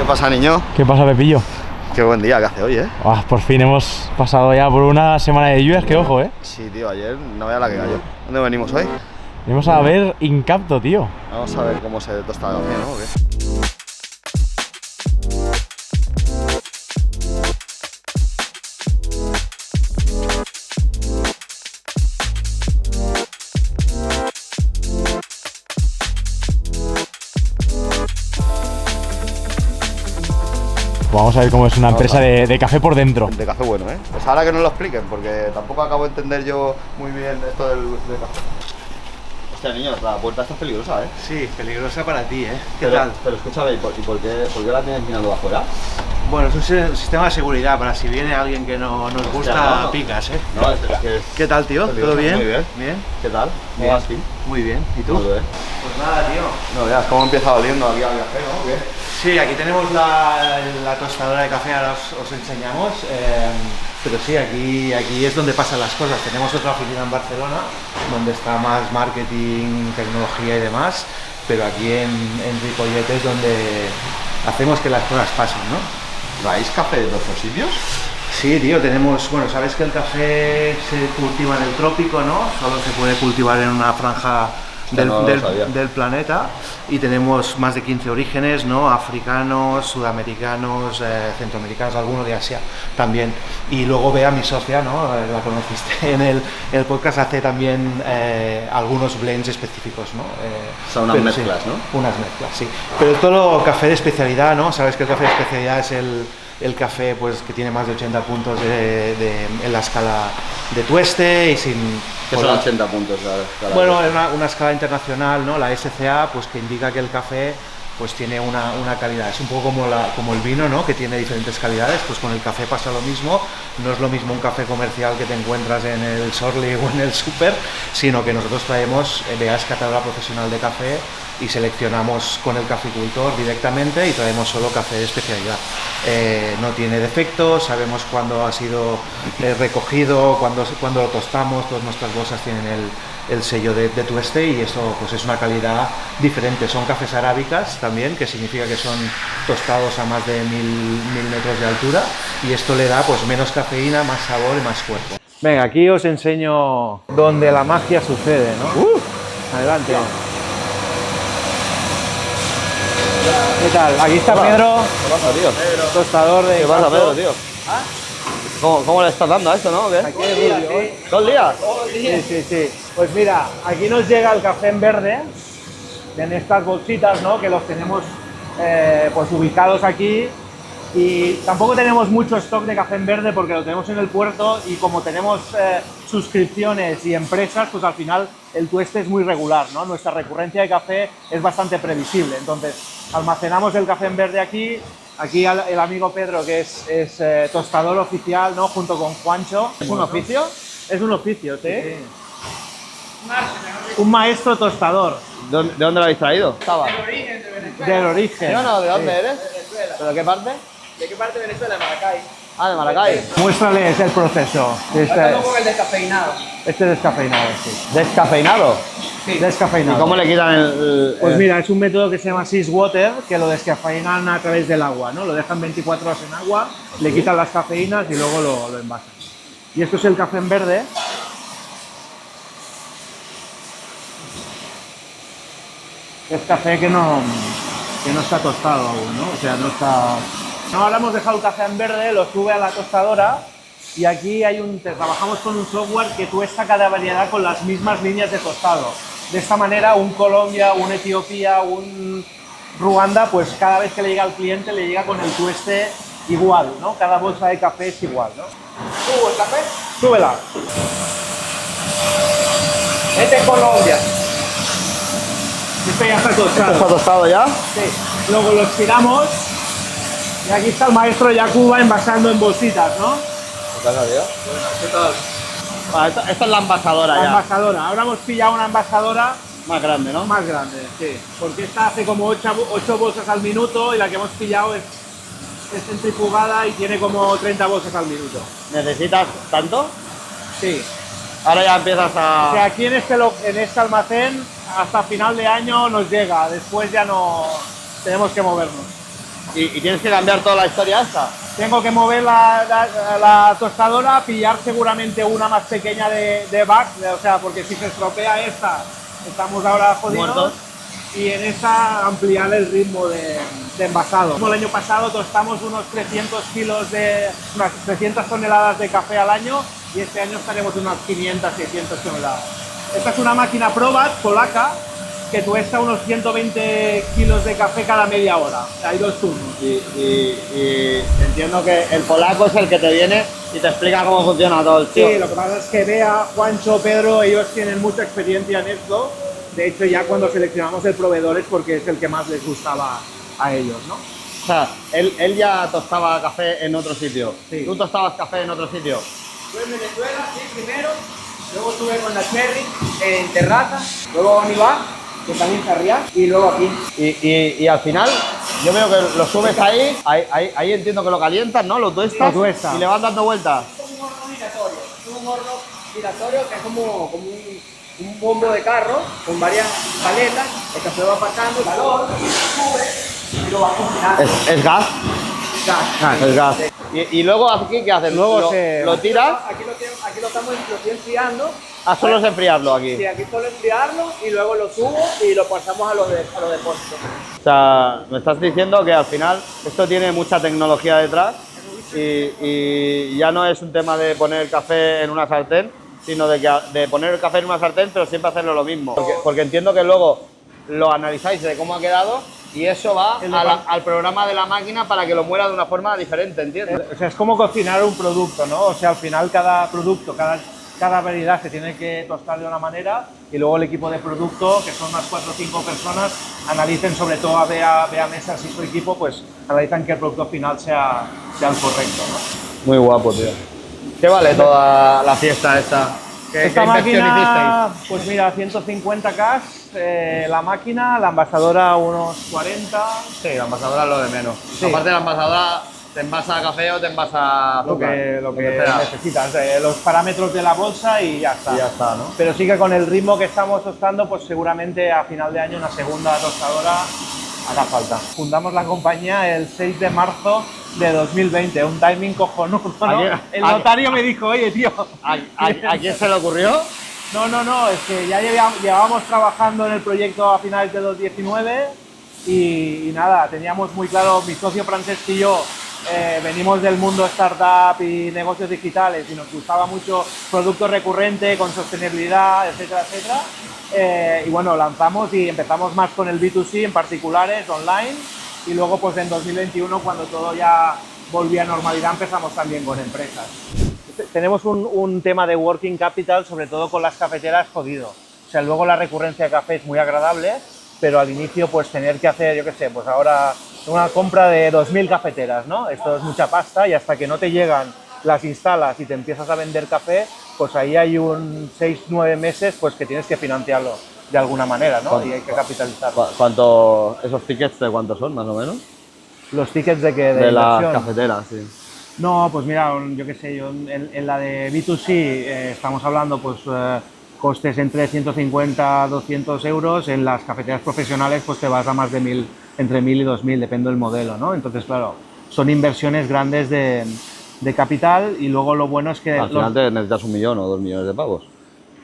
pasa, niño? ¿Qué pasa, Pepillo? Qué buen día que hace hoy, ¿eh? Por fin hemos pasado ya por una semana de lluvias, que ojo, ¿eh? Sí, tío, ayer no vea la que cayó. ¿Dónde venimos hoy? Venimos a ver Incapto, tío. Vamos a ver cómo se tosta el café, ¿no? ¿O qué? Vamos a ver cómo es una empresa de café por dentro. De café bueno, ¿eh? Pues ahora que nos lo expliquen, porque tampoco acabo de entender yo muy bien esto del café. Hostia, niños, la puerta está peligrosa, ¿eh? Sí, peligrosa para ti, ¿eh? ¿Qué Pero, tal? Pero escúchame, ¿y por qué la tienes mirando afuera? Bueno, es un sistema de seguridad para si viene alguien que no nos gusta, no. picas, ¿eh? No, es que es... ¿Qué tal, tío? ¿Todo bien? Muy bien. ¿Bien? ¿Qué tal? ¿Cómo Bien. vas, tío? Muy bien. ¿Y tú? Muy bien. Pues nada, tío. No veas cómo empieza oliendo aquí al café, ¿no? ¿O qué? Sí, aquí tenemos la tostadora de café, ahora os enseñamos. Pero sí, aquí es donde pasan las cosas. Tenemos otra oficina en Barcelona, donde está más marketing, tecnología y demás. Pero aquí en Ripollet es donde hacemos que las cosas pasen, ¿no? ¿Traéis café de otros sitios? Sí, tío, tenemos, bueno, sabes que el café se cultiva en el trópico, ¿no? Solo se puede cultivar en una franja del planeta, y tenemos más de 15 orígenes, ¿no? Africanos, sudamericanos, centroamericanos, alguno de Asia también. Y luego Bea, mi socia, ¿no? La conociste en el podcast, hace también algunos blends específicos, ¿no? Son unas mezclas, sí, ¿no? Unas mezclas, sí. Pero todo café de especialidad, ¿no? Sabes que el café de especialidad es el café, pues, que tiene más de 80 puntos en la escala de tueste y sin... ¿Qué son 80 puntos la escala? Bueno, es una escala internacional, ¿no? La SCA, pues, que indica que el café, pues, tiene una calidad. Es un poco como el vino, ¿no? Que tiene diferentes calidades. Pues con el café pasa lo mismo. No es lo mismo un café comercial que te encuentras en el Sorli o en el Super, sino que nosotros traemos, Bea catadora profesional de café, y seleccionamos con el caficultor directamente y traemos solo café de especialidad. No tiene defectos, sabemos cuándo ha sido recogido, cuándo lo tostamos. Todas nuestras bolsas tienen el sello de tueste, y eso, pues, es una calidad diferente. Son cafés arábicas también, que significa que son tostados a más de 1000 metros de altura, y esto le da, pues, menos cafeína, más sabor y más cuerpo. Venga, aquí os enseño donde la magia sucede, ¿no? Adelante. ¿Qué tal? Aquí está Pedro. ¿Qué pasa, tío? Tostador de... ¿Qué pasa, Pedro, tío? ¿Cómo le estás dando a esto, no? ¿O qué? Aquí es rubio, ¿eh? ¿Todo el día? Sí. Pues mira, aquí nos llega el café en verde, en estas bolsitas, ¿no? Que los tenemos pues ubicados aquí, y tampoco tenemos mucho stock de café en verde porque lo tenemos en el puerto, y como tenemos suscripciones y empresas, pues al final el tueste es muy regular, ¿no? Nuestra recurrencia de café es bastante previsible. Entonces almacenamos el café en verde aquí. Aquí el amigo Pedro, que es tostador oficial, ¿no? Junto con Juancho. ¿Es un oficio? Es un oficio, ¿sí? Sí. Un maestro tostador. ¿De dónde lo habéis traído? Del origen. No, ¿de dónde eres? ¿Pero de qué parte? ¿De qué parte de Venezuela? De Maracay. Ah, de Maracay. Muéstrales el proceso. Empezamos con el descafeinado. Este descafeinado, sí. ¿Descafeinado? Sí. Descafeinado. ¿Y cómo le quitan el...? Pues mira, es un método que se llama Seize Water, que lo descafeinan a través del agua, ¿no? Lo dejan 24 horas en agua, le quitan las cafeínas y luego lo envasan. Y esto es el café en verde. Es café que no está tostado aún, ¿no? O sea, no está... No, ahora hemos dejado el café en verde, lo sube a la tostadora, y aquí trabajamos con un software que tuesta cada variedad con las mismas líneas de tostado. De esta manera, un Colombia, un Etiopía, un Ruanda, pues cada vez que le llega al cliente le llega con el tueste igual, ¿no? Cada bolsa de café es igual, ¿no? ¿Subo el café? Súbela. Este es Colombia. Este ya está tostado. ¿Está tostado ya? Sí. Luego lo estiramos y aquí está el maestro Yacuba envasando en bolsitas, ¿no? ¿Qué pasa, tío? ¿Qué tal? Vale, esta es la envasadora La ya. envasadora. Ahora hemos pillado una envasadora Más grande, ¿no? más grande, sí. Porque esta hace como 8 bolsas al minuto, y la que hemos pillado es centrifugada y tiene como 30 bolsas al minuto. ¿Necesitas tanto? Sí. Ahora ya empiezas a... O sea, aquí en este almacén hasta final de año nos llega, después ya no tenemos que movernos. y tienes que cambiar toda la historia esta. Tengo que mover la tostadora, pillar seguramente una más pequeña de back, o sea, porque si se estropea esta, estamos ahora jodidos. Muertos. Y en esta ampliar el ritmo de envasado. Como el año pasado tostamos unos 300 kilos unas 300 toneladas de café al año y este año estaremos en unas 500, 600 toneladas. Esta es una máquina Probat polaca que tuesta unos 120 kilos de café cada media hora. Hay 2 turnos. Y entiendo que el polaco es el que te viene y te explica cómo funciona todo el tío. Sí, lo que pasa es que Bea, Juancho, Pedro, ellos tienen mucha experiencia en esto. De hecho, ya cuando seleccionamos el proveedor es porque es el que más les gustaba a ellos, ¿no? O sea, él ya tostaba café en otro sitio. Sí. ¿Tú tostabas café en otro sitio? Estuve en Venezuela, sí, primero. Luego estuve con la Cherry en Terraza. Luego en Iván, que también Sarriá. Y luego aquí. Y al final, yo veo que lo subes ahí entiendo que lo calientas, ¿no? Lo tuestas Lo tuesta. y le vas dando vueltas. Es un horno giratorio. Es un horno giratorio que es como un bombo de carro con varias paletas. El café va pasando, calor, sube y lo va cocinando. Es gas. Gas. Es gas. Y luego aquí, ¿qué haces? Luego lo tiras. Aquí lo estoy enfriando. Solo es enfriarlo aquí. Sí, aquí solo enfriarlo y luego lo subo y lo pasamos a los depósitos. O sea, me estás diciendo que al final esto tiene mucha tecnología detrás y ya no es un tema de poner el café en una sartén, sino de poner el café en una sartén, pero siempre hacerlo lo mismo. Porque entiendo que luego lo analizáis de cómo ha quedado y eso va al programa de la máquina para que lo muela de una forma diferente, ¿entiendes? O sea, es como cocinar un producto, ¿no? O sea, al final cada producto, cada variedad se tiene que tostar de una manera y luego el equipo de producto, que son unas 4 o 5 personas, analicen, sobre todo a Bea Mesas y su equipo, pues analizan que el producto final sea el correcto, ¿no? Muy guapo, tío. ¿Qué vale toda la fiesta esta? Esta máquina, pues mira, 150K, la máquina, la envasadora unos 40. Sí, la envasadora es lo de menos. Sí. Aparte de la envasadora, ¿te envasa café o te envasa azúcar? Lo que sea. necesitas, los parámetros de la bolsa y ya está. Y ya está, ¿no? Pero sí que con el ritmo que estamos tostando, pues seguramente a final de año una segunda tostadora hará falta. Fundamos la compañía el 6 de marzo de 2020, un timing cojonudo, ¿no? El notario me dijo, oye, tío... ¿A quién se le ocurrió? No, es que ya llevábamos trabajando en el proyecto a finales de 2019 y nada, teníamos muy claro, mi socio Francesc y yo, venimos del mundo startup y negocios digitales y nos gustaba mucho producto recurrente con sostenibilidad, etcétera, etcétera. Y bueno, lanzamos y empezamos más con el B2C en particulares, online, y luego pues en 2021, cuando todo ya volvía a normalidad, empezamos también con empresas. Tenemos un tema de working capital, sobre todo con las cafeteras, jodido. O sea, luego la recurrencia de café es muy agradable, pero al inicio pues tener que hacer, yo qué sé, pues ahora una compra de 2.000 cafeteras, ¿no? Esto es mucha pasta y hasta que no te llegan, las instalas y te empiezas a vender café, pues ahí hay un 6-9 meses pues que tienes que financiarlo de alguna manera, ¿no? Y hay que capitalizarlo. ¿Esos tickets de cuántos son, más o menos? ¿Los tickets de qué? De las inversión. cafeteras, sí. No, pues mira, yo qué sé, yo en la de B2C estamos hablando pues costes entre 150 a 200 euros, en las cafeteras profesionales pues te vas a más de 1.000, entre 1.000 y 2.000, depende del modelo, ¿no? Entonces, claro, son inversiones grandes de capital y luego lo bueno es que... Al final te necesitas 1 millón o 2 millones de pavos.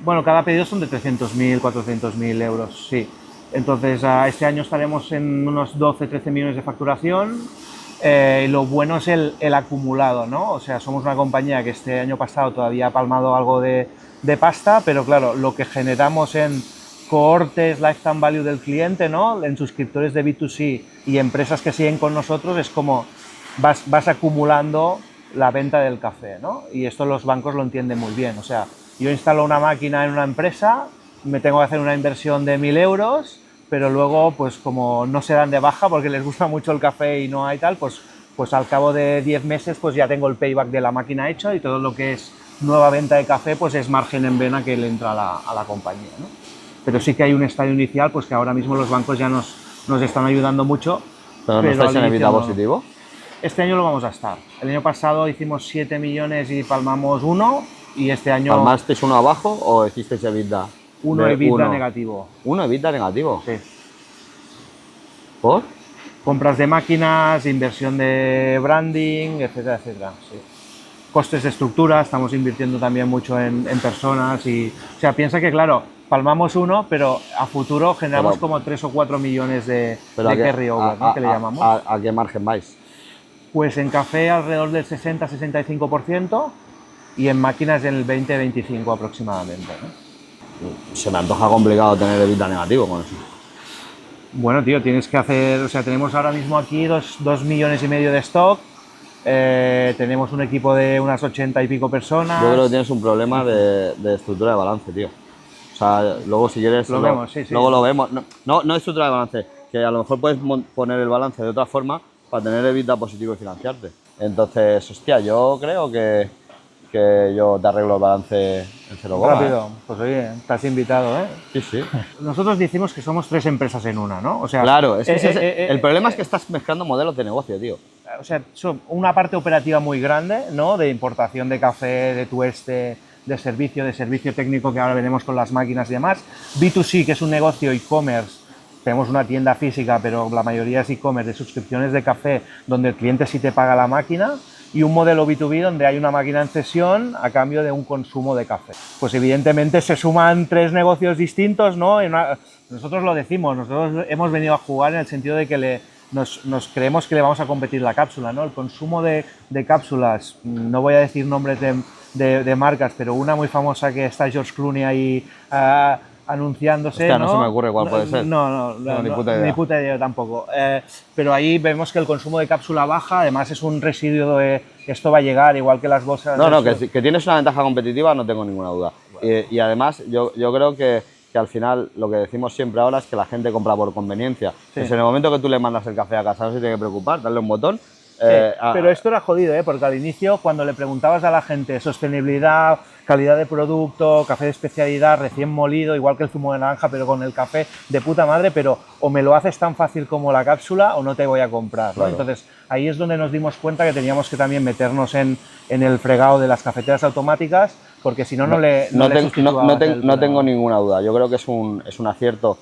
Bueno, cada pedido son de 300.000, 400.000 euros, sí. Entonces, este año estaremos en unos 12-13 millones de facturación. Y lo bueno es el acumulado, ¿no? O sea, somos una compañía que este año pasado todavía ha palmado algo de pasta, pero claro, lo que generamos en cohortes, lifetime value del cliente, ¿no? En suscriptores de B2C y empresas que siguen con nosotros, es como vas acumulando la venta del café, ¿no? Y esto los bancos lo entienden muy bien. O sea, yo instalo una máquina en una empresa, me tengo que hacer una inversión de 1.000 euros, pero luego, pues como no se dan de baja porque les gusta mucho el café y no hay tal, pues al cabo de 10 meses pues ya tengo el payback de la máquina hecho y todo lo que es nueva venta de café pues es margen en vena que le entra a la compañía, ¿no? Pero sí que hay un estadio inicial pues que ahora mismo los bancos ya nos están ayudando mucho. ¿Pero no estáis en EBITDA positivo? Este año lo vamos a estar. El año pasado hicimos 7 millones y palmamos 1 y este año... ¿Palmasteis 1 abajo o hicisteis EBITDA? 1 EBITDA negativo. 1 EBITDA negativo. Sí. ¿Por? compras de máquinas, inversión de branding, etcétera, etcétera. Sí. Costes de estructura, estamos invirtiendo también mucho en personas y, o sea, piensa que claro, palmamos uno, pero a futuro generamos como 3 o 4 millones de carryover, ¿no? Que le llamamos. ¿A qué margen vais? Pues en café alrededor del 60-65% y en máquinas del 20-25% aproximadamente, ¿no? Se me antoja complicado tener EBITDA negativo con eso. Bueno, tío, tienes que hacer, o sea, tenemos ahora mismo aquí 2,5 millones de stock, tenemos un equipo de unas 80 y pico personas. Yo creo que tienes un problema de estructura de balance, tío. O sea, luego si quieres... Lo vemos, sí. Luego lo vemos. No estructura de balance, que a lo mejor puedes poner el balance de otra forma para tener EBITDA positivo y financiarte. Entonces, hostia, yo creo que yo te arreglo el balance en 0, rápido, pues oye, estás invitado, ¿eh? Sí, sí. Nosotros decimos que somos 3 empresas en una, ¿no? O sea, claro, el problema es que estás mezclando modelos de negocio, tío. O sea, una parte operativa muy grande, ¿no? De importación de café, de tueste, de servicio técnico que ahora veremos con las máquinas y demás. B2C, que es un negocio e-commerce. Tenemos una tienda física, pero la mayoría es e-commerce, de suscripciones de café, donde el cliente sí te paga la máquina. Y un modelo B2B donde hay una máquina en cesión a cambio de un consumo de café. Pues evidentemente se suman 3 negocios distintos, ¿no? Nosotros lo decimos, nosotros hemos venido a jugar en el sentido de que nos creemos que le vamos a competir la cápsula, ¿no? El consumo de cápsulas, no voy a decir nombres de marcas, pero una muy famosa que está George Clooney ahí anunciándose. Hostia, no se me ocurre cuál puede ser. No, ni puta idea tampoco. Pero ahí vemos que el consumo de cápsula baja, además es un residuo esto va a llegar, igual que las bolsas. Que tienes una ventaja competitiva, no tengo ninguna duda. Y además, yo creo que al final lo que decimos siempre ahora es que la gente compra por conveniencia. Sí. Pues en el momento que tú le mandas el café a casa, no se tiene que preocupar, darle un botón. Pero esto era jodido, porque al inicio, cuando le preguntabas a la gente sostenibilidad, calidad de producto, café de especialidad, recién molido, igual que el zumo de naranja, pero con el café de puta madre, pero o me lo haces tan fácil como la cápsula o no te voy a comprar, ¿no? Claro. Entonces, ahí es donde nos dimos cuenta que teníamos que también meternos en el fregado de las cafeteras automáticas, porque si no, no tengo ninguna duda. Yo creo que es un acierto.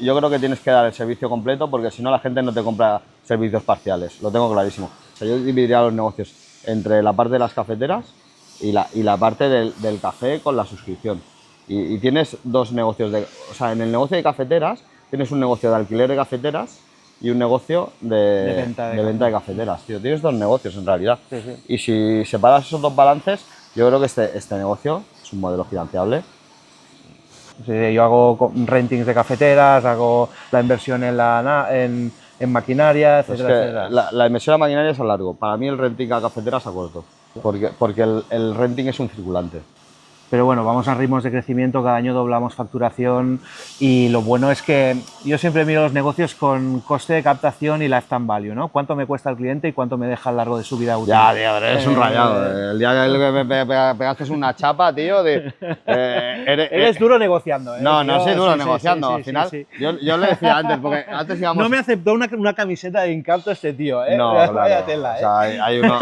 Yo creo que tienes que dar el servicio completo porque si no la gente no te compra servicios parciales, lo tengo clarísimo. O sea, yo dividiría los negocios entre la parte de las cafeteras y la parte del café con la suscripción. Y tienes 2 negocios, o sea, en el negocio de cafeteras tienes un negocio de alquiler de cafeteras y un negocio de venta de cafeteras. Tío, tienes 2 negocios en realidad. Sí, sí. Y si separas esos 2 balances, yo creo que este negocio es un modelo financiable. Sí, yo hago rentings de cafeteras, hago la inversión en maquinaria, etcétera, etcétera. La inversión en maquinaria es a largo. Para mí el renting a cafeteras es a corto. Porque el renting es un circulante. Pero bueno, vamos a ritmos de crecimiento, cada año doblamos facturación y lo bueno es que yo siempre miro los negocios con coste de captación y lifetime value, ¿no? ¿Cuánto me cuesta el cliente y cuánto me deja a lo largo de su vida útil? Ya, tío, eres un rayado. El día que me pegaste una chapa, tío, eres duro negociando, ¿eh? No soy duro negociando. Al final, yo le decía antes, porque antes íbamos... No me aceptó una camiseta de Incapto este tío, ¿eh? No, claro. Vaya tela, ¿eh? O sea, hay uno...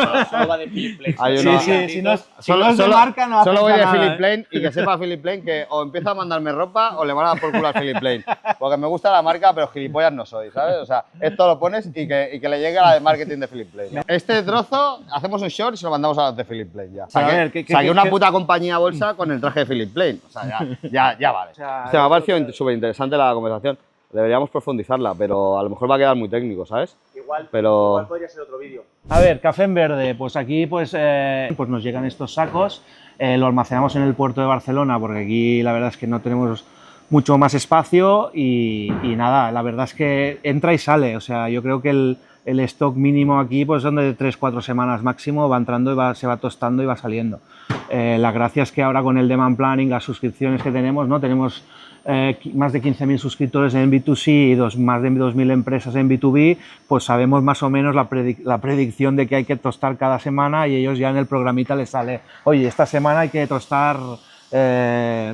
Si no es de marca, no solo voy de Philip nada, Plain y que sepa Philip Plain que o empieza a mandarme ropa o le van a dar por culo a Philip Plain. Porque me gusta la marca, pero gilipollas no soy, ¿sabes? O sea, esto lo pones y que le llegue a la de marketing de Philip Plain. Este trozo, hacemos un short y se lo mandamos a los de Philip Plain ya. Saqué una puta compañía bolsa con el traje de Philip Plain. O sea, ya vale. O sea, me ha parecido súper interesante la conversación. Deberíamos profundizarla, pero a lo mejor va a quedar muy técnico, ¿sabes? Igual podría ser otro vídeo. A ver, café en verde, pues aquí pues nos llegan estos sacos, lo almacenamos en el puerto de Barcelona porque aquí la verdad es que no tenemos mucho más espacio y nada, la verdad es que entra y sale, o sea, yo creo que el stock mínimo aquí pues son de 3-4 semanas máximo, va entrando y se va tostando y va saliendo. La gracia es que ahora con el demand planning, las suscripciones que tenemos, ¿no? Tenemos más de 15.000 suscriptores en B2C y más de 2.000 empresas en B2B, pues sabemos más o menos la predicción de que hay que tostar cada semana y ellos ya en el programita les sale, oye, esta semana hay que tostar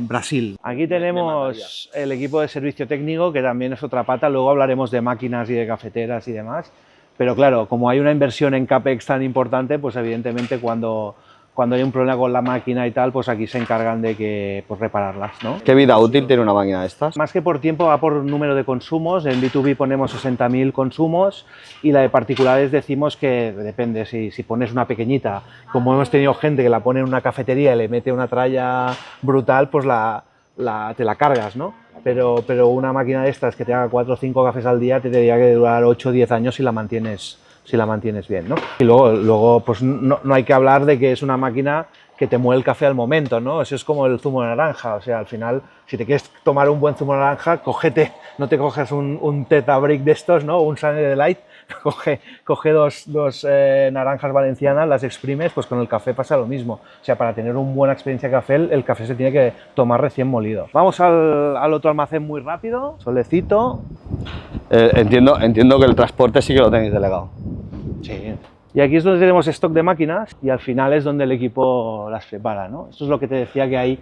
Brasil. Aquí tenemos el equipo de servicio técnico, que también es otra pata, luego hablaremos de máquinas y de cafeteras y demás, pero claro, como hay una inversión en CAPEX tan importante, pues evidentemente cuando cuando hay un problema con la máquina y tal, pues aquí se encargan de que, pues, repararlas, ¿no? ¿Qué vida útil tiene una máquina de estas? Más que por tiempo, va por número de consumos. En B2B ponemos 60.000 consumos y la de particulares decimos que depende, si pones una pequeñita, como hemos tenido gente que la pone en una cafetería y le mete una tralla brutal, pues te la cargas, ¿no? Pero una máquina de estas que te haga 4 o 5 cafés al día te tendría que durar 8 o 10 años si la mantienes bien, ¿no? Y luego pues no hay que hablar de que es una máquina que te muele el café al momento, ¿no? Eso es como el zumo de naranja, o sea, al final, si te quieres tomar un buen zumo de naranja, no te coges un Teta Brick de estos, ¿no? Un Sunny Delight, coge dos naranjas valencianas, las exprimes, pues con el café pasa lo mismo. O sea, para tener una buena experiencia de café, el café se tiene que tomar recién molido. Vamos al otro almacén muy rápido, solecito. Entiendo que el transporte sí que lo tenéis delegado. Sí. Y aquí es donde tenemos stock de máquinas y al final es donde el equipo las prepara, ¿no? Esto es lo que te decía, que hay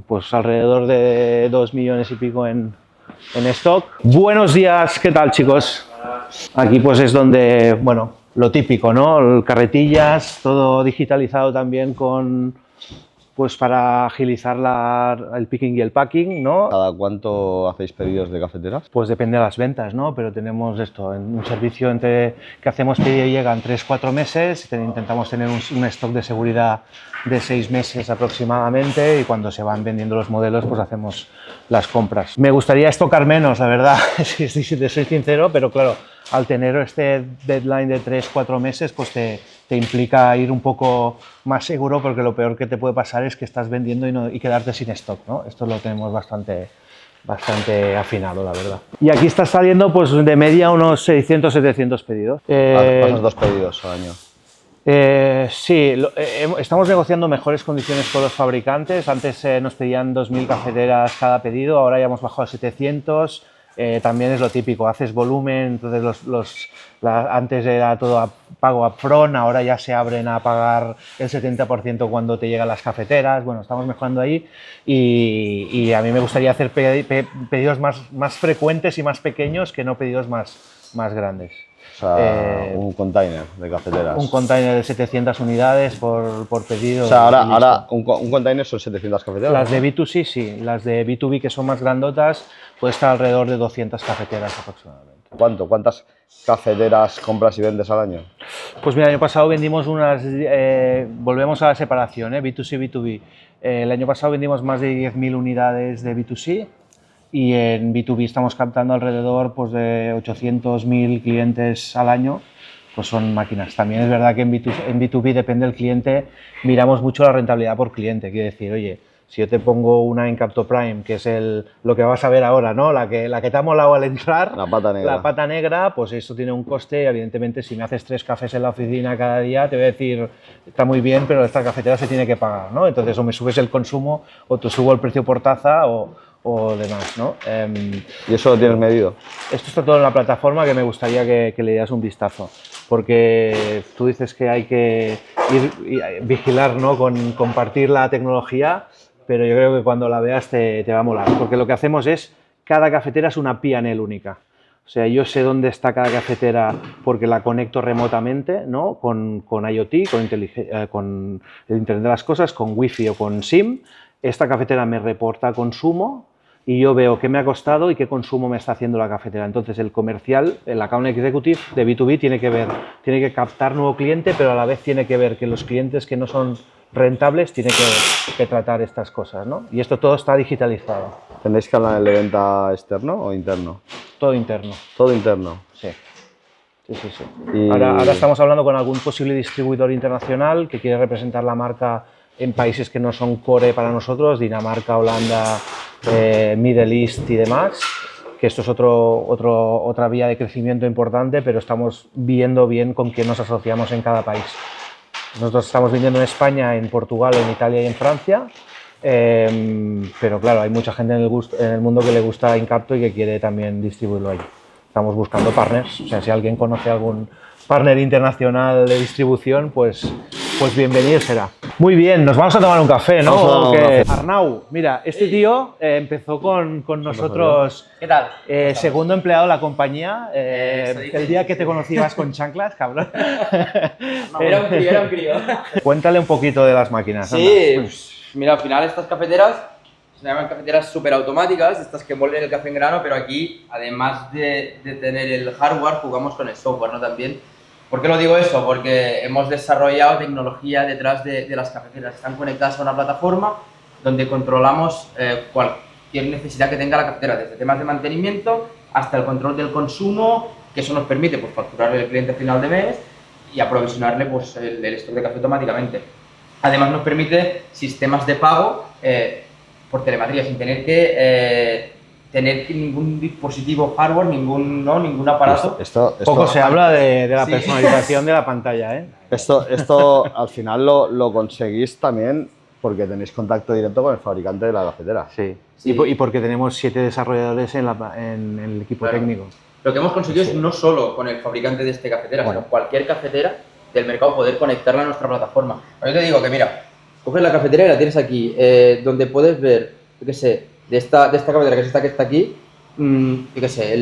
pues alrededor de 2 millones y pico en stock. Buenos días, ¿qué tal, chicos? Aquí pues es donde, bueno, lo típico, ¿no? Carretillas, todo digitalizado también pues para agilizar el picking y el packing, ¿no? ¿Cada cuánto hacéis pedidos de cafeteras? Pues depende de las ventas, ¿no? Pero tenemos esto, en un servicio que hacemos pedido y llegan 3-4 meses, intentamos tener un stock de seguridad de 6 meses aproximadamente, y cuando se van vendiendo los modelos pues hacemos las compras. Me gustaría estocar menos, la verdad, si te soy sincero, pero claro, al tener este deadline de 3-4 meses pues te implica ir un poco más seguro, porque lo peor que te puede pasar es que estás vendiendo y quedarte sin stock, ¿no? Esto lo tenemos bastante afinado, la verdad. Y aquí está saliendo pues de media unos 600-700 pedidos. Pasas 2 pedidos al año. Sí, estamos negociando mejores condiciones con los fabricantes. Antes nos pedían 2.000 cafeteras cada pedido, ahora ya hemos bajado a 700. También es lo típico, haces volumen, entonces antes era todo pago upfront, ahora ya se abren a pagar el 70% cuando te llegan las cafeteras. Bueno, estamos mejorando ahí, y a mí me gustaría hacer pedidos más frecuentes y más pequeños, que no pedidos más grandes. O sea, un container de cafeteras. Un container de 700 unidades por pedido. O sea, ahora un container son 700 cafeteras. Las de B2C sí, las de B2B, que son más grandotas, puede estar alrededor de 200 cafeteras aproximadamente. ¿Cuántas cafeteras compras y vendes al año? Pues mira, el año pasado vendimos volvemos a la separación, B2C, B2B. El año pasado vendimos más de 10.000 unidades de B2C, y en B2B estamos captando alrededor pues, de 800.000 clientes al año, pues son máquinas. También es verdad que en B2B depende del cliente, miramos mucho la rentabilidad por cliente. Quiere decir, oye, si yo te pongo una Incapto Prime, que es lo que vas a ver ahora, ¿no? La que te ha molado al entrar, la pata negra. La pata negra, pues eso tiene un coste, y evidentemente si me haces 3 cafés en la oficina cada día, te voy a decir, está muy bien, pero esta cafetera se tiene que pagar, ¿no? Entonces o me subes el consumo o te subo el precio por taza o demás, ¿no? ¿Y eso lo tienes medido? Esto está todo en la plataforma, que me gustaría que le dieras un vistazo, porque tú dices que hay que vigilar, ¿no? Con compartir la tecnología, pero yo creo que cuando la veas te va a molar, porque lo que hacemos es, cada cafetera es una P&L única. O sea, yo sé dónde está cada cafetera porque la conecto remotamente, ¿no? Con IoT, con el Internet de las Cosas, con Wi-Fi o con SIM. Esta cafetera me reporta consumo y yo veo qué me ha costado y qué consumo me está haciendo la cafetera. Entonces el comercial, el account executive de B2B tiene que captar nuevo cliente, pero a la vez tiene que ver que los clientes que no son rentables tienen que tratar estas cosas, ¿no? Y esto todo está digitalizado. ¿Tenéis canal de venta externo o interno? Todo interno. Todo interno. Sí. Ahora estamos hablando con algún posible distribuidor internacional que quiere representar la marca en países que no son core para nosotros, Dinamarca, Holanda, Middle East y demás, que esto es otra vía de crecimiento importante, pero estamos viendo bien con quién nos asociamos en cada país. Nosotros estamos vendiendo en España, en Portugal, en Italia y en Francia, pero claro, hay mucha gente en el mundo que le gusta Incapto y que quiere también distribuirlo allí. Estamos buscando partners, o sea, si alguien conoce algún partner internacional de distribución, pues pues bienvenido será. Muy bien, nos vamos a tomar un café, ¿no? Vamos a tomar un Que- café. Arnau, mira, este tío empezó con nosotros, ¿Qué tal? segundo empleado de la compañía. Eso dice. El día que te conocí ibas con chanclas, cabrón. Era un crío, era un crío. Cuéntale un poquito de las máquinas. Sí, anda. pues, mira, al final estas cafeteras se llaman cafeteras súper automáticas, estas que muelen el café en grano, pero aquí, además de tener el hardware, jugamos con el software, ¿no? También. ¿Por qué lo digo eso? Porque hemos desarrollado tecnología detrás de las cafeteras. Están conectadas a una plataforma donde controlamos cualquier necesidad que tenga la cafetera, desde temas de mantenimiento hasta el control del consumo, que eso nos permite pues, facturarle al cliente a final de mes y aprovisionarle pues, el stock de café automáticamente. Además nos permite sistemas de pago por telemetría, sin tener que tener ningún dispositivo hardware, ningún aparato. Poco se habla de la Sí. personalización de la pantalla, ¿eh? Esto al final lo conseguís también porque tenéis contacto directo con el fabricante de la cafetera. Sí. Sí. Y porque tenemos 7 desarrolladores en el equipo Claro. técnico. Lo que hemos conseguido es no solo con el fabricante de este cafetera, sino cualquier cafetera del mercado poder conectarla a nuestra plataforma. Yo te digo que mira, coges la cafetera y la tienes aquí, donde puedes ver, yo qué sé, de esta cafetera, que es esta que está aquí, yo qué sé,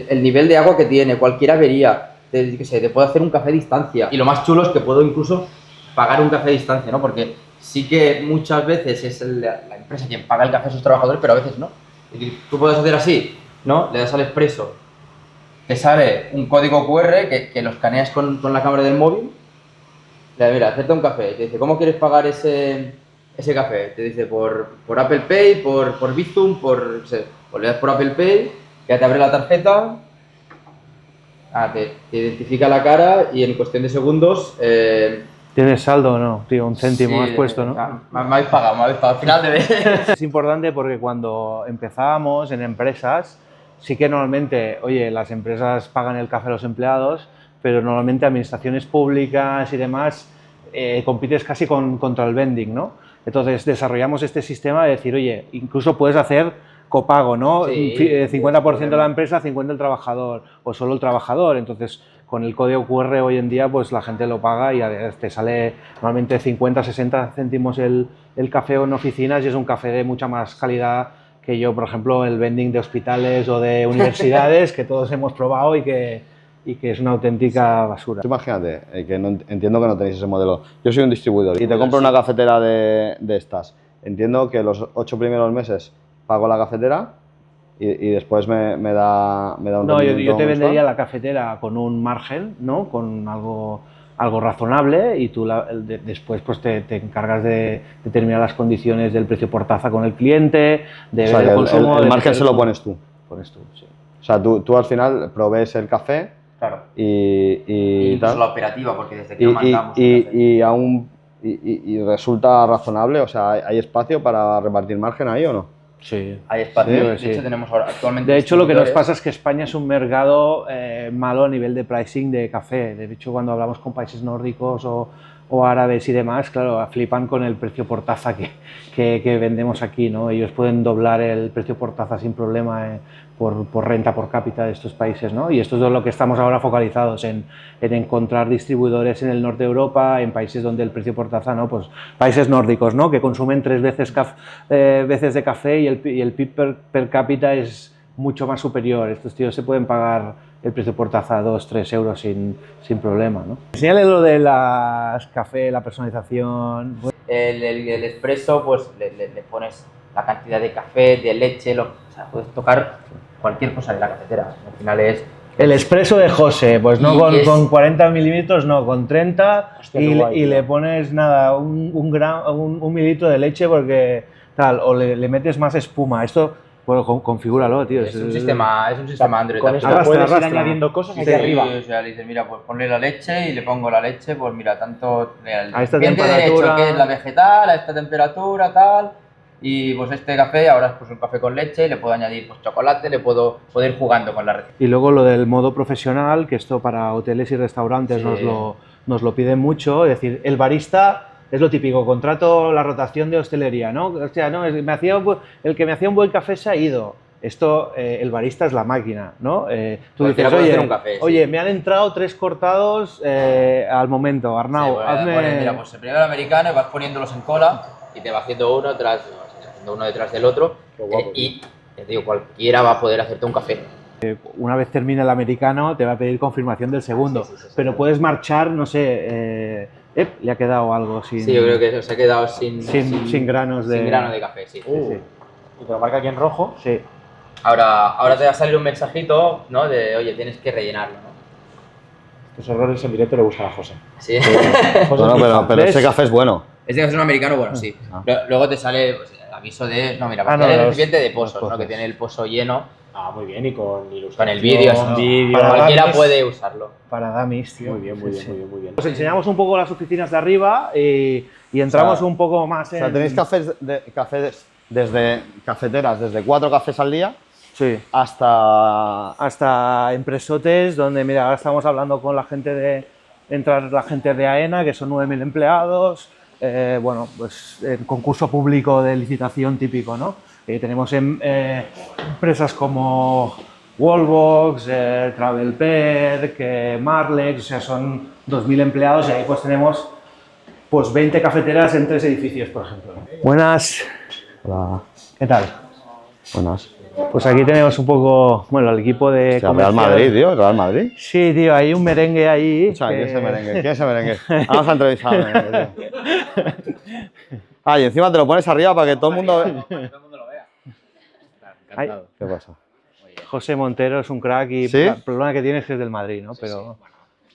el nivel de agua que tiene, cualquier avería, yo qué sé, te puedo hacer un café a distancia. Y lo más chulo es que puedo incluso pagar un café a distancia, ¿no? Porque sí que muchas veces es la empresa quien paga el café a sus trabajadores, pero a veces no. Es decir, tú puedes hacer así, ¿no? Le das al expreso, te sale un código QR que lo escaneas con la cámara del móvil. Le das, mira, hacerte un café. Te dice, ¿cómo quieres pagar ese café? Te dice, por Apple Pay, por Bizum, no sé, pues le das por Apple Pay, ya te abre la tarjeta, te identifica la cara y en cuestión de segundos... ¿Tienes saldo o no? Tío, un céntimo sí, has puesto, ¿no? Me habéis pagado, al final de mes. Es importante porque cuando empezábamos en empresas, sí que normalmente, oye, las empresas pagan el café a los empleados, pero normalmente administraciones públicas y demás compites casi contra el vending, ¿no? Entonces desarrollamos este sistema de decir, oye, incluso puedes hacer copago, ¿no? Sí, 50% de la empresa, 50% el trabajador, o solo el trabajador. Entonces, con el código QR hoy en día, pues la gente lo paga y te sale normalmente 50, 60 céntimos el café en oficinas y es un café de mucha más calidad que yo, por ejemplo, el vending de hospitales o de universidades, que todos hemos probado y que es una auténtica basura. Tú imagínate, que entiendo que no tenéis ese modelo. Yo soy un distribuidor y te compro una cafetera de estas. Entiendo que los 8 primeros meses pago la cafetera y después me da un No, yo rendimiento te mensual. vendería la cafetera con un margen, ¿no? Con algo razonable y tú después pues te encargas de determinar las condiciones del precio por taza con el cliente, O sea, que de consumo... el de margen se lo precio- pones tú. Pones tú, sí. O sea, tú al final provees el café Claro. y Incluso tal. la operativa, porque desde que Y, lo mandamos. y resulta razonable, o sea, ¿hay espacio para repartir margen ahí o no? Sí. Hay espacio, Sí, de sí. hecho tenemos ahora actualmente... De hecho, lo que nos distribuidores. pasa es que España es un mercado malo a nivel de pricing de café. De hecho, cuando hablamos con países nórdicos o árabes y demás, claro, flipan con el precio por taza que vendemos aquí, ¿no? Ellos pueden doblar el precio por taza sin problema por renta por cápita de estos países, ¿no? Y esto es lo que estamos ahora focalizados en encontrar distribuidores en el norte de Europa, en países donde el precio por taza, ¿no? Pues países nórdicos, ¿no? Que consumen 3 veces veces de café y el PIB per cápita es mucho más superior. Estos tíos se pueden pagar el precio por taza 2-3 euros sin problema, ¿no? Enséñale lo de las café, la personalización. El expreso, pues le pones la cantidad de café, de leche, o sea, puedes tocar cualquier cosa de la cafetera. Al final es... El expreso de José, pues no Y con 40 mililitros, no, con 30 Hostia, qué guay, y tío. le pones nada, un mililitro de leche porque tal, o le metes más espuma. Esto, bueno, configúralo, tío. Es un sistema Android. Con también. esto Arrastra, puedes ir arrastra. añadiendo cosas Sí, aquí arriba. o sea, le dices, mira, pues ponle la leche y le pongo la leche, pues mira, tanto el A esta recipiente temperatura. derecho, que es la vegetal, a esta temperatura, tal, y pues este café, ahora es pues un café con leche, le puedo añadir pues chocolate, le puedo ir jugando con la receta. Y luego lo del modo profesional, que esto para hoteles y restaurantes Sí. nos lo piden mucho, es decir, el barista es lo típico, contrato la rotación de hostelería, ¿no? Hostia, no, el que me hacía un buen café se ha ido. Esto, el barista es la máquina, ¿no? Tú Cualquiera dices, puede hacer un café, sí. oye, me han entrado 3 cortados al momento, Arnau, Sí, pues, hazme... mira, pues el primero americano y vas poniéndolos en cola y te va haciendo uno detrás del otro. Qué guapo, Y te digo, cualquiera va a poder hacerte un café. Una vez termine el americano, te va a pedir confirmación del segundo, pero puedes marchar, no sé, le ha quedado algo sin... Sí, yo creo que se ha quedado sin granos de... sin grano de café, sí. Sí. Y te lo marca aquí en rojo. Sí. Ahora te va a salir un mensajito, ¿no? De, oye, tienes que rellenarlo, ¿no? Estos errores en directo le gustan a José. Sí. Bueno, pero ese café es bueno. Este es un americano, bueno, sí. Ah. Luego te sale pues, el aviso de, no, mira, no, el los recipiente de pozos, pozos. ¿no? Que tiene el pozo lleno. Ah, muy bien, y con ilustración. Con el vídeo, eso, vídeo. cualquiera Damis. puede usarlo. Para Damis, tío. Muy bien, muy bien, Sí. muy bien, muy bien. Os enseñamos un poco las oficinas de arriba y entramos O sea, un poco más O en... sea, tenéis cafés desde cafeteras, desde 4 cafés al día Sí. hasta... Empresotes, donde, mira, ahora estamos hablando con la gente de... Entrar la gente de AENA, que son 9.000 empleados. Bueno, pues el concurso público de licitación típico, ¿no? Tenemos empresas como Wallbox, Travelperk, Marlex, o sea, son 2.000 empleados y ahí pues tenemos pues 20 cafeteras en 3 edificios, por ejemplo. Buenas. Hola, ¿Qué tal? buenas. Pues aquí tenemos un poco, bueno, el equipo de O sea, Real comercial. Madrid, tío, Real Madrid. Sí, tío, hay un merengue ahí. O sea, ¿quién que- es ese merengue? ¿Quién es ese merengue? Vamos a entrevistar al merengue, tío. Ah, y encima te lo pones arriba para que todo el mundo vea. Ay, ¿Qué pasa? José Montero es un crack y ¿Sí? el problema que tiene es que es del Madrid, ¿no? Pero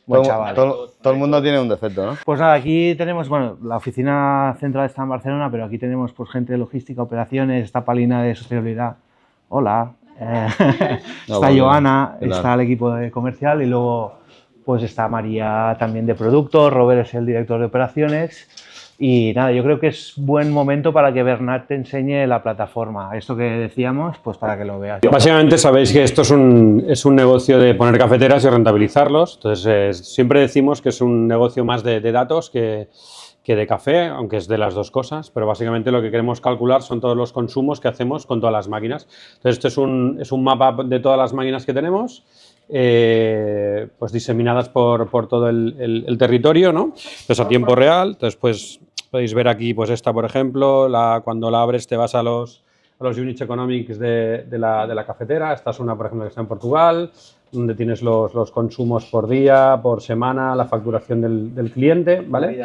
buen chaval. Todo el mundo tiene un defecto, ¿no? Pues nada, aquí tenemos, bueno, la oficina central está en Barcelona, pero aquí tenemos pues gente de logística, operaciones, está Palina de sostenibilidad. Hola. Está bueno, Joana, ¿qué tal? está el equipo de comercial y luego pues está María también de producto, Robert es el director de operaciones. Y nada, yo creo que es buen momento para que Bernat te enseñe la plataforma. Esto que decíamos, pues para que lo veas. Básicamente sabéis que esto es un negocio de poner cafeteras y rentabilizarlos. Entonces siempre decimos que es un negocio más de datos que de café, aunque es de las dos cosas, pero básicamente lo que queremos calcular son todos los consumos que hacemos con todas las máquinas. Entonces esto es un mapa de todas las máquinas que tenemos, pues diseminadas por todo el territorio, ¿no? Entonces a tiempo real. Entonces pues podéis ver aquí, pues esta por ejemplo, cuando la abres te vas a los units economics de la cafetera. Esta es una, por ejemplo, que está en Portugal, donde tienes los consumos por día, por semana, la facturación del cliente, ¿vale?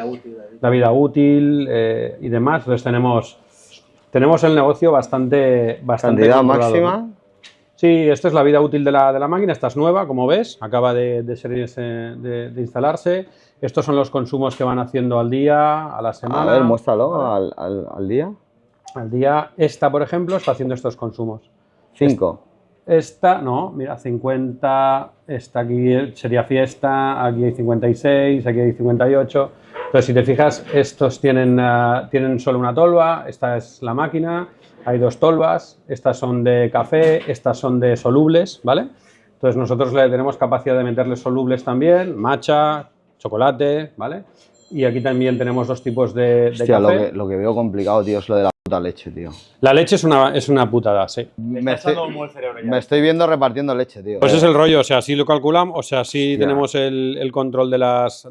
La vida útil y demás. Entonces tenemos el negocio bastante Cantidad controlado, máxima. ¿no? Sí, esta es la vida útil de la máquina. Esta es nueva, como ves, acaba de instalarse. Estos son los consumos que van haciendo al día, a la semana. A ver, muéstralo al día. Al día, esta, por ejemplo, está haciendo estos consumos. 5. Esta, no, mira, 50, esta aquí sería fiesta, aquí hay 56, aquí hay 58. Entonces, si te fijas, estos tienen solo una tolva, esta es la máquina, hay 2 tolvas, estas son de café, estas son de solubles, ¿vale? Entonces, nosotros le tenemos capacidad de meterle solubles también, matcha, chocolate, ¿vale? Y aquí también tenemos 2 tipos de Hostia, café. lo que veo complicado, tío, es lo de la puta leche, tío. La leche es una putada, sí. Me estoy viendo repartiendo leche, tío. Pues es el rollo, o sea, así lo calculamos, o sea, así Hostia. tenemos el control de las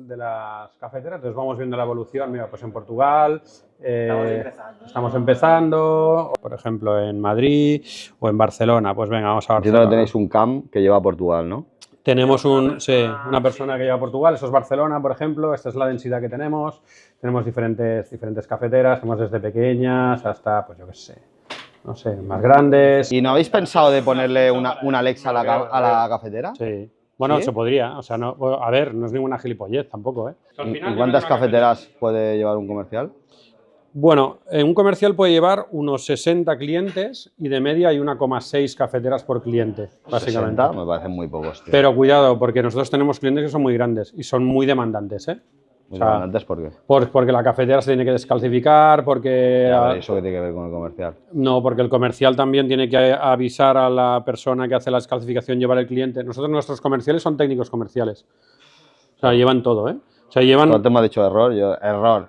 cafeteras, entonces vamos viendo la evolución. Mira, pues en Portugal estamos empezando, por ejemplo en Madrid o en Barcelona, pues venga, vamos a Entiendo que Barcelona. tenéis un CAM que lleva a Portugal, ¿no? Tenemos una persona que lleva a Portugal, eso es Barcelona, por ejemplo, esta es la densidad que tenemos diferentes cafeteras, tenemos desde pequeñas hasta, pues yo qué sé, no sé, más grandes. ¿Y no habéis pensado de ponerle una Alexa a la cafetera? Sí. Bueno, ¿Sí? se podría, o sea, no, a ver, no es ninguna gilipollez tampoco, ¿eh? ¿Y cuántas cafeteras puede llevar un comercial? Bueno, un comercial puede llevar unos 60 clientes y de media hay 1,6 cafeteras por cliente, básicamente. 60, me parecen muy pocos, tío. Pero cuidado, porque nosotros tenemos clientes que son muy grandes y son muy demandantes, ¿eh? Muy o sea, antes, ¿por qué? Porque la cafetera se tiene que descalcificar, porque... Ya, pero ¿eso qué tiene que ver con el comercial? No, porque el comercial también tiene que avisar a la persona que hace la descalcificación, llevar el cliente. Nuestros comerciales son técnicos comerciales. O sea, llevan todo, ¿eh? O sea, llevan... No te me has dicho error, error.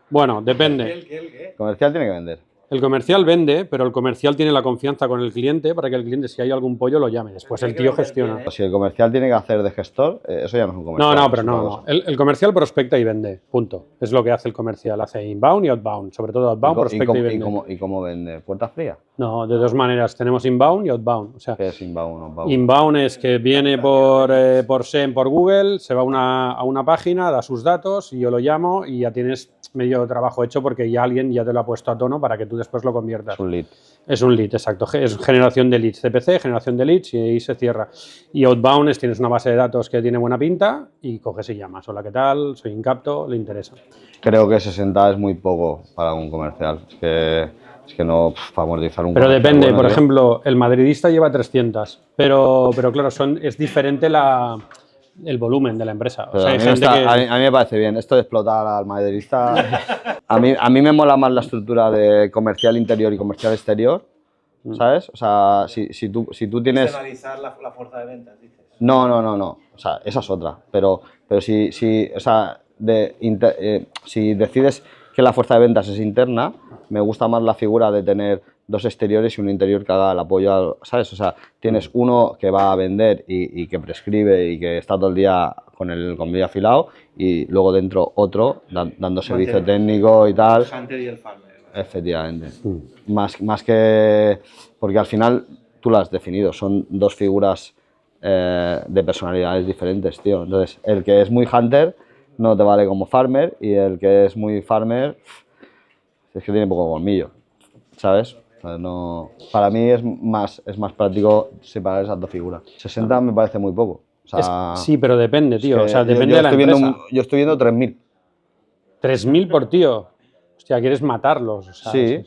Bueno, depende. Comercial tiene que vender. El comercial vende, pero el comercial tiene la confianza con el cliente para que el cliente, si hay algún pollo, lo llame. Después el tío gestiona. Si el comercial tiene que hacer de gestor, eso ya no es un comercial. No, pero es otra no. cosa. El comercial prospecta y vende, punto. Es lo que hace el comercial. Hace inbound y outbound. Sobre todo outbound, prospecta y vende. ¿Y cómo vende? ¿Puerta fría? No, de dos maneras. Tenemos inbound y outbound. O sea, ¿Qué es inbound? Outbound? inbound es que viene por SEM, por Google, se va a una página, da sus datos y yo lo llamo y ya tienes medio trabajo hecho porque ya alguien ya te lo ha puesto a tono para que tú después lo conviertas. Es un lead. Es un lead, exacto. Es generación de leads, CPC, generación de leads y ahí se cierra. Y outbound es tienes una base de datos que tiene buena pinta y coges y llamas. Hola, ¿qué tal? Soy Incapto, le interesa. Creo que 60 es muy poco para un comercial. Es que no, para amortizar un Pero comercial, depende, bueno, por tío. ejemplo, el madridista lleva 300, pero claro, es diferente el volumen de la empresa. O Pero sea, a, hay mí me gente está- que... a mí me parece bien. Esto de explotar al madridista. a mí me mola más la estructura de comercial interior y comercial exterior. ¿Sabes? O sea, si tú tienes. Analizar la fuerza de ventas, dices. No. O sea, esa es otra. Pero o sea, si decides que la fuerza de ventas es interna, me gusta más la figura de tener dos exteriores y un interior que haga el apoyo, ¿sabes? O sea, tienes uno que va a vender y que prescribe y que está todo el día con el convenio afilado y luego dentro otro dando servicio técnico y tal. El Hunter y el Farmer. Efectivamente. Más que... Porque al final tú lo has definido, son dos figuras de personalidades diferentes, tío. Entonces, el que es muy hunter no te vale como farmer y el que es muy farmer es que tiene poco colmillo, ¿sabes? O sea, no, para mí es más práctico separar esas dos figuras. 60 me parece muy poco. O sea, Sí, pero depende, tío. que O sea, yo depende de la estoy empresa. yo estoy viendo 3.000. 3.000 por tío. Hostia, quieres matarlos. O sea, Sí.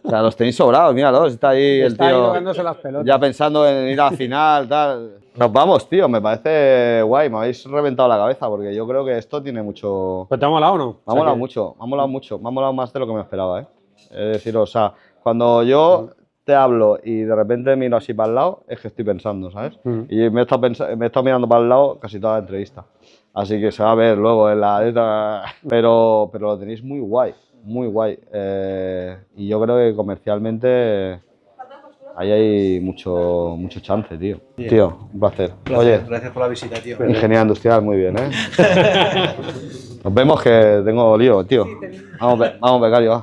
O sea, los tenéis sobrados, míralos. Está ahí el Está ahí tío tocándose las pelotas. ya pensando en ir a la final, tal. Nos vamos, tío. Me parece guay. Me habéis reventado la cabeza porque yo creo que esto tiene mucho... ¿Pero te ha molado o no? Me ha O sea, molado que- mucho, me ha molado mucho. Me ha molado más de lo que me esperaba, ¿eh? Es decir, o sea, cuando yo te hablo y de repente miro así para el lado, es que estoy pensando, ¿sabes? Y me he estado mirando para el lado casi toda la entrevista. Así que se va a ver luego en la... Pero lo tenéis muy guay, muy guay. Y yo creo que comercialmente ahí hay mucho chance, tío. Tío, un placer. Oye, Gracias por la visita, tío. ingeniería industrial, muy bien, ¿eh? Nos vemos que tengo lío, tío. Vamos, becario, va.